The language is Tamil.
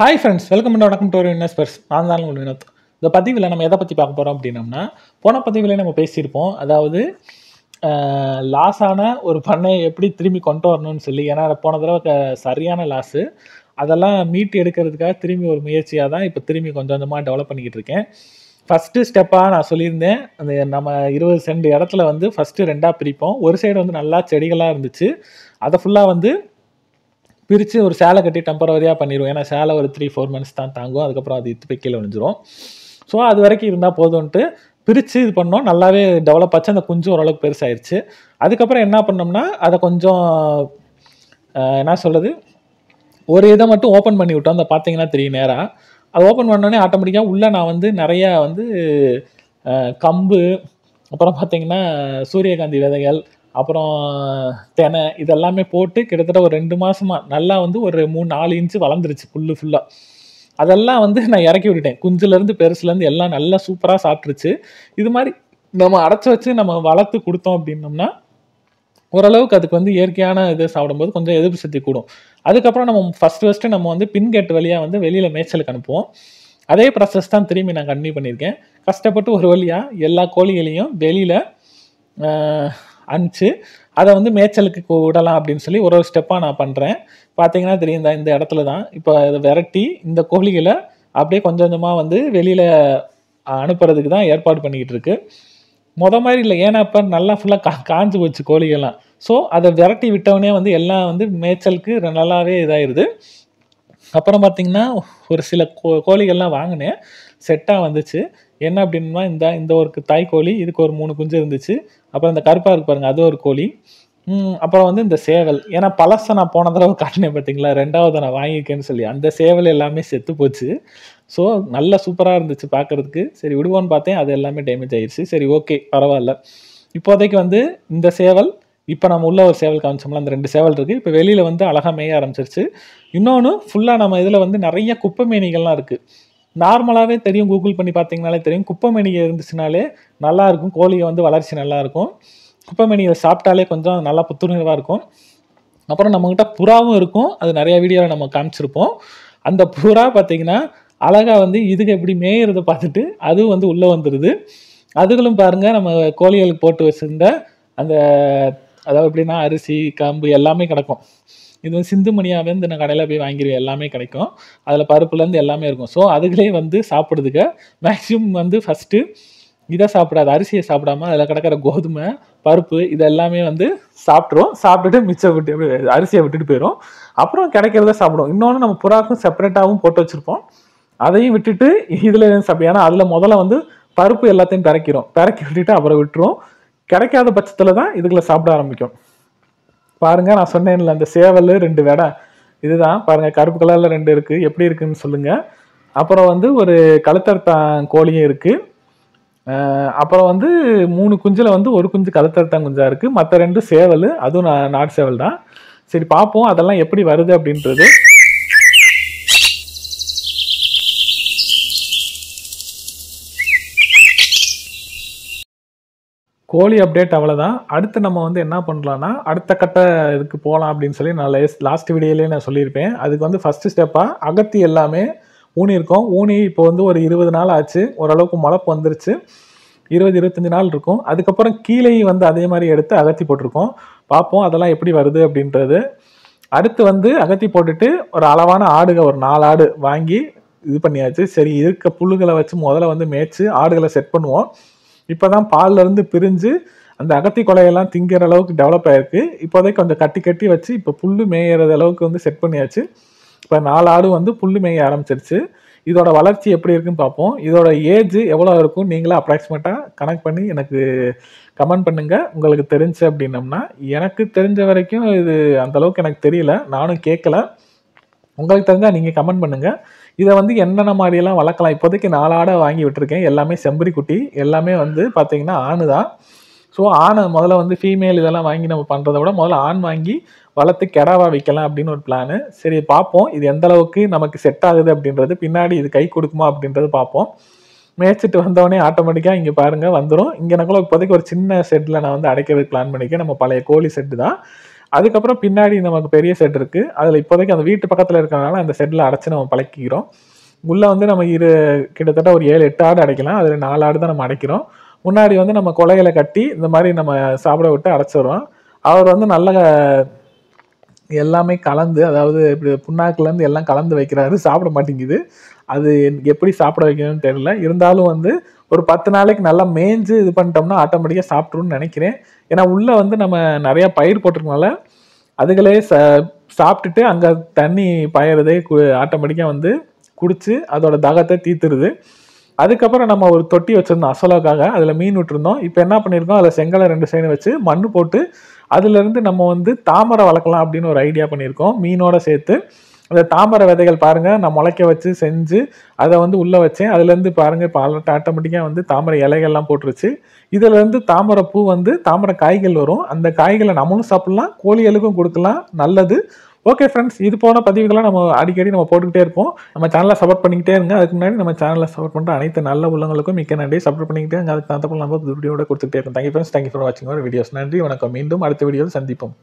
ஹாய் ஃப்ரெண்ட்ஸ், வெல்கம் அண்ட் வணக்கம் டு இன்வெஸ்டர்ஸ். நான் தான் உங்கள் வினோத். இந்த பதிவில் நம்ம எதை பற்றி பார்க்க போகிறோம் அப்படின்னம்னா, போன பதிவிலே நம்ம பேசியிருப்போம். அதாவது லாஸான ஒரு பண்ணையை எப்படி திரும்பி கொண்டு வரணும்னு சொல்லி. ஏன்னா போன தடவை சரியான லாஸு. அதெல்லாம் மீட்டு எடுக்கிறதுக்காக திரும்பி ஒரு முயற்சியாக தான் இப்போ திரும்பி கொஞ்சம் கொஞ்சமாக டெவலப் பண்ணிக்கிட்டு இருக்கேன். ஃபஸ்ட்டு ஸ்டெப்பாக நான் சொல்லியிருந்தேன், அந்த நம்ம 20 சென்ட் இடத்துல வந்து ஃபஸ்ட்டு 2ஆக பிரிப்போம். ஒரு சைடு வந்து நல்லா செடிகளாக இருந்துச்சு. அதை ஃபுல்லாக வந்து பிரித்து ஒரு சேலை கட்டி டெம்பரவரியாக பண்ணிடுவோம். ஏன்னா சேலை ஒரு 3-4 மந்த்ஸ் தான் தாங்கும். அதுக்கப்புறம் அது இத்து போய் கீழே விழுந்துடும். ஸோ அது வரைக்கும் இருந்தால் போதும்ன்ட்டு பிரித்து இது பண்ணோம். நல்லாவே டெவலப் ஆச்சு. அந்த குஞ்சு ஓரளவுக்கு பெருசாகிடுச்சு. அதுக்கப்புறம் என்ன பண்ணோம்னா, அதை கொஞ்சம் என்ன சொல்கிறது, ஒரு இதை மட்டும் ஓப்பன் பண்ணி விட்டோம். அந்த பார்த்தீங்கன்னா தெரியும் நேராக. அது ஓப்பன் பண்ணோடனே ஆட்டோமேட்டிக்காக உள்ளே நான் வந்து நிறையா வந்து கம்பு, அப்புறம் பார்த்தீங்கன்னா சூரியகாந்தி விதைகள், அப்புறம் தெனை, இதெல்லாமே போட்டு கிட்டத்தட்ட ஒரு 2 மாதமாக நல்லா வந்து ஒரு 3-4 இன்ச்சு வளர்ந்துருச்சு புல்லு ஃபுல்லாக. அதெல்லாம் வந்து நான் இறக்கி விட்டுட்டேன். குஞ்சுலேருந்து பெருசுலேருந்து எல்லாம் நல்லா சூப்பராக சாப்பிட்ருச்சு. இது மாதிரி நம்ம அடைச்சி வச்சு நம்ம வளர்த்து கொடுத்தோம் அப்படின்னோம்னா, ஓரளவுக்கு அதுக்கு வந்து இயற்கையான இது சாப்பிடும்போது கொஞ்சம் எதிர்ப்பு சக்தி கூடும். அதுக்கப்புறம் நம்ம ஃபஸ்ட்டு நம்ம வந்து பின்கேட் வழியாக வந்து வெளியில் மேய்ச்சலுக்கு அனுப்புவோம். அதே ப்ராசஸ் தான் திரும்பி நான் கன்டினியூ பண்ணியிருக்கேன். கஷ்டப்பட்டு ஒரு வழியாக எல்லா கோழிகளையும் வெளியில் அனுப்பிச்சு அதை வந்து மேய்ச்சலுக்கு விடலாம் அப்படின்னு சொல்லி ஒரு ஸ்டெப்பாக நான் பண்ணுறேன். பார்த்தீங்கன்னா தெரியும், இந்த இடத்துல தான் இப்போ அதை விரட்டி இந்த கோழிகளை அப்படியே கொஞ்சம் கொஞ்சமாக வந்து வெளியில் அனுப்புறதுக்கு தான் ஏற்பாடு பண்ணிக்கிட்டு இருக்கு. மாதிரி இல்லை, ஏன்னா இப்போ நல்லா ஃபுல்லாக காஞ்சு போச்சு கோழிகள்லாம். ஸோ அதை விரட்டி விட்டவொடனே வந்து எல்லாம் வந்து மேய்ச்சலுக்கு நல்லாவே இதாகிடுது. அப்புறம் பார்த்திங்கன்னா ஒரு சில கோழிகள்லாம் வாங்கினேன், செட்டாக வந்துச்சு. என்ன அப்படின்னா, இந்த ஒரு தாய் கோழி, இதுக்கு ஒரு 3 குஞ்சு இருந்துச்சு. அப்புறம் இந்த கருப்பாக இருக்கு பாருங்கள், அது ஒரு கோழி. அப்புறம் வந்து இந்த சேவல், ஏன்னா பழசை நான் போன தடவை காட்டினேன் பார்த்தீங்களா, 2வது நான் வாங்கியிருக்கேன்னு சொல்லி, அந்த சேவல் எல்லாமே செத்து போச்சு. ஸோ நல்லா சூப்பராக இருந்துச்சு பார்க்குறதுக்கு. சரி விடுவோன்னு பார்த்தேன், அது எல்லாமே டேமேஜ் ஆகிடுச்சு. சரி ஓகே பரவாயில்ல. இப்போதைக்கு வந்து இந்த சேவல், இப்போ நம்ம உள்ள ஒரு சேவல் காமிச்சோம்ல, அந்த 2 சேவல் இருக்குது. இப்போ வெளியில் வந்து அழகாக மேய ஆரம்பிச்சிருச்சு. இன்னொன்று ஃபுல்லாக நம்ம இதில் வந்து நிறைய குப்பை மேனிகள்லாம் இருக்குது. நார்மலாகவே தெரியும், கூகுள் பண்ணி பார்த்தீங்கனாலே தெரியும், குப்பை மேனிகை இருந்துச்சுனாலே நல்லாயிருக்கும், கோழியை வந்து வளர்ச்சி நல்லாயிருக்கும். குப்பை மேனிகளை சாப்பிட்டாலே கொஞ்சம் நல்லா புத்துணர்வாக இருக்கும். அப்புறம் நம்மக்கிட்ட புறாவும் இருக்கும், அது நிறைய வீடியோவில் நம்ம காமிச்சிருப்போம். அந்த புறா பார்த்திங்கன்னா அழகாக வந்து இதுக்கு எப்படி மேயிறதை பார்த்துட்டு அதுவும் வந்து உள்ளே வந்துடுது. அதுகளும் பாருங்கள், நம்ம கோழிகளுக்கு போட்டு வச்சுருந்த அந்த, அதாவது எப்படின்னா அரிசி கம்பு எல்லாமே கிடக்கும். இது வந்து சிந்துமணியாகவே வந்து நான் கடையில் போய் வாங்கிடுவேன், எல்லாமே கிடைக்கும். அதில் பருப்புலேருந்து எல்லாமே இருக்கும். ஸோ அதுகளே வந்து சாப்பிட்றதுக்கு மேக்ஸிமம் வந்து ஃபஸ்ட்டு இதை சாப்பிடாது, அரிசியை சாப்பிடாம அதில் கிடக்கிற கோதுமை பருப்பு இது எல்லாமே வந்து சாப்பிட்ரும். சாப்பிட்டுட்டு மிச்சம் விட்டு அரிசியை விட்டுட்டு போயிடும். அப்புறம் கிடைக்கிறத சாப்பிடும். இன்னொன்று நம்ம புறாக்கும் செப்பரேட்டாகவும் போட்டு வச்சுருப்போம், அதையும் விட்டுட்டு இதில் சாப்பிடும். ஏன்னா அதில் முதல்ல வந்து பருப்பு எல்லாத்தையும் பிறக்கி விட்டுட்டு அப்புறம் விட்டுரும். கிடைக்காத பட்சத்தில் தான் இதுகளை சாப்பிட ஆரம்பிக்கும். பாருங்கள், நான் சொன்னேன்ல அந்த சேவல் 2 வெடை, இதுதான் பாருங்கள், கருப்பு கலரில் 2 இருக்குது. எப்படி இருக்குன்னு சொல்லுங்கள். அப்புறம் வந்து ஒரு கழுத்தறுத்தான் கோழியும் இருக்குது. அப்புறம் வந்து 3 குஞ்சில் வந்து ஒரு குஞ்சு கழுத்தறுத்தான் குஞ்சாக இருக்குது. மற்ற 2 சேவல், அதுவும் நாட்டு சேவல் தான். சரி பார்ப்போம் அதெல்லாம் எப்படி வருது அப்படின்றது. கோழி அப்டேட் அவ்வளோதான். அடுத்து நம்ம வந்து என்ன பண்ணலான்னா, அடுத்த கட்ட இதுக்கு போகலாம் அப்படின்னு சொல்லி நான் லாஸ்ட் வீடியோலேயே நான் சொல்லியிருப்பேன். அதுக்கு வந்து ஃபஸ்ட்டு ஸ்டெப்பாக அகத்தி எல்லாமே ஊனியிருக்கோம். ஊனி இப்போ வந்து ஒரு 20 நாள் ஆச்சு. ஓரளவுக்கு முளைப்பு வந்துருச்சு. 20-25 நாள் இருக்கும். அதுக்கப்புறம் கீழேயும் வந்து அதே மாதிரி எடுத்து அகத்தி போட்டிருக்கோம். பார்ப்போம் அதெல்லாம் எப்படி வருது அப்படின்றது. அடுத்து வந்து அகத்தி போட்டுட்டு ஒரு அளவான ஆடுக ஒரு 4 ஆடு வாங்கி இது பண்ணியாச்சு. சரி இருக்க புல்லுகளை வச்சு முதல்ல வந்து மேய்ச்சி ஆடுகளை செட் பண்ணுவோம். இப்போ தான் பால்லேருந்து பிரிஞ்சு அந்த அகத்தி கொலையெல்லாம் திங்கிற அளவுக்கு டெவலப் ஆகிருக்கு. இப்போதைக்கு கொஞ்சம் கட்டி வச்சு இப்போ புல் மேயிறது அளவுக்கு வந்து செட் பண்ணியாச்சு. இப்போ 4 ஆடு வந்து புல் மேய ஆரம்பிச்சிருச்சு. இதோட வளர்ச்சி எப்படி இருக்குன்னு பார்ப்போம். இதோட ஏஜ் எவ்வளோ இருக்கும் நீங்களே அப்ராக்சிமேட்டாக கனெக்ட் பண்ணி எனக்கு கமெண்ட் பண்ணுங்கள். உங்களுக்கு தெரிஞ்சு அப்படின்னம்னா, எனக்கு தெரிஞ்ச வரைக்கும் இது அந்தளவுக்கு எனக்கு தெரியல, நானும் கேட்கல. உங்களுக்கு தெரிஞ்சால் நீங்கள் கமெண்ட் பண்ணுங்கள். இதை வந்து என்னென்ன மாதிரியெல்லாம் வளர்க்கலாம். இப்போதைக்கு 4 ஆடை வாங்கி விட்டுருக்கேன். எல்லாமே செம்பரி குட்டி, எல்லாமே வந்து பார்த்தீங்கன்னா ஆணு தான். ஸோ ஆணை முதல்ல வந்து ஃபீமேல் இதெல்லாம் வாங்கி நம்ம பண்ணுறத விட முதல்ல ஆண் வாங்கி வளர்த்து கெடாவாக வைக்கலாம் அப்படின்னு ஒரு பிளானு. சரி பார்ப்போம் இது எந்த அளவுக்கு நமக்கு செட் ஆகுது அப்படின்றது, பின்னாடி இது கை கொடுக்குமா அப்படின்றது பார்ப்போம். மேய்ச்சிட்டு வந்தவொடனே ஆட்டோமேட்டிக்காக இங்கே பாருங்கள் வந்துடும். இங்கே எனக்குள்ள இப்போதைக்கு ஒரு சின்ன செட்டில் நான் வந்து அடைக்கிறதுக்கு பிளான் பண்ணிக்கேன். நம்ம பழைய கோழி செட்டு தான். அதுக்கப்புறம் பின்னாடி நமக்கு பெரிய ஷெட் இருக்கு. அதில் இப்போதைக்கு அந்த வீட்டு பக்கத்தில் இருக்கிறனால அந்த ஷெட்டில் அடைச்சி நம்ம பழக்கிக்கிறோம். உள்ளே வந்து நம்ம கிட்டத்தட்ட ஒரு 7-8 ஆடு அடைக்கலாம். அதில் 4 ஆடு தான் நம்ம அடைக்கிறோம். முன்னாடி வந்து நம்ம கொலைகளை கட்டி இந்த மாதிரி நம்ம சாப்பிட விட்டு அடைச்சிடுறோம். அவர் வந்து நல்ல எல்லாமே கலந்து, அதாவது இப்படி புண்ணாக்குலேருந்து எல்லாம் கலந்து வைக்கிறாரு. சாப்பிட மாட்டேங்குது. அது எப்படி சாப்பிட வைக்கணும்னு தெரியல. இருந்தாலும் வந்து ஒரு 10 நாளைக்கு நல்லா மேய்ஞ்சு இது பண்ணிட்டோம்னா ஆட்டோமேட்டிக்காக சாப்பிட்ருன்னு நினைக்கிறேன். ஏன்னா உள்ளே வந்து நம்ம நிறையா பயிர் போட்டிருக்கனால அதுகளே சாப்பிட்டுட்டு அங்கே தண்ணி பாயறதே ஆட்டோமேட்டிக்காக வந்து குடிச்சு அதோட தாகத்தை தீர்த்துருது. அதுக்கப்புறம் நம்ம ஒரு தொட்டி வச்சுருந்தோம் அசோலாக்காக. அதில் மீன் விட்டுருந்தோம். இப்போ என்ன பண்ணியிருக்கோம், அதில் செங்கலை 2 சைடு வச்சு மண் போட்டு அதுலேருந்து நம்ம வந்து தாமரை வளர்க்கலாம் அப்படின்னு ஒரு ஐடியா பண்ணியிருக்கோம் மீனோட சேர்த்து. அந்த தாமரை விதைகள் பாருங்கள், நான் முளைக்க வச்சு செஞ்சு அதை வந்து உள்ளே வச்சேன். அதுலேருந்து பாருங்கள் இப்போ ஆட்டோமேட்டிக்காக வந்து தாமரை இலைகள்லாம் போட்டுருச்சு. இதுலேருந்து தாமரை பூ வந்து தாமரை காய்கள் வரும். அந்த காய்களை நம்மளும் சாப்பிட்லாம், கோழிகளுக்கும் கொடுக்கலாம், நல்லது. ஓகே ஃப்ரெண்ட்ஸ், இது போன பதிவுகள்லாம் நம்ம அடிக்கடி நம்ம போட்டுக்கிட்டே இருப்போம். நம்ம சேனலை சப்போர்ட் பண்ணிக்கிட்டே இருங்க. அதுக்கு முன்னாடி நம்ம சேனலை சப்போர்ட் பண்ணுற அனைத்து நல்ல உள்ளவங்களுக்கும் மிக்க நன்றி. சப்போர்ட் பண்ணிக்கிட்டே அதுக்கு தகுந்த நம்ம வீடியோட கொடுத்துக்கிட்டே இருக்கோம். தேங்க்யூ ஃப்ரெண்ட்ஸ், தேங்க்யூ ஃபார் வாட்சிங் அவர் வீடியோஸ். நன்றி, வணக்கம். மீண்டும் அடுத்த வீடியோவில் சந்திப்போம்.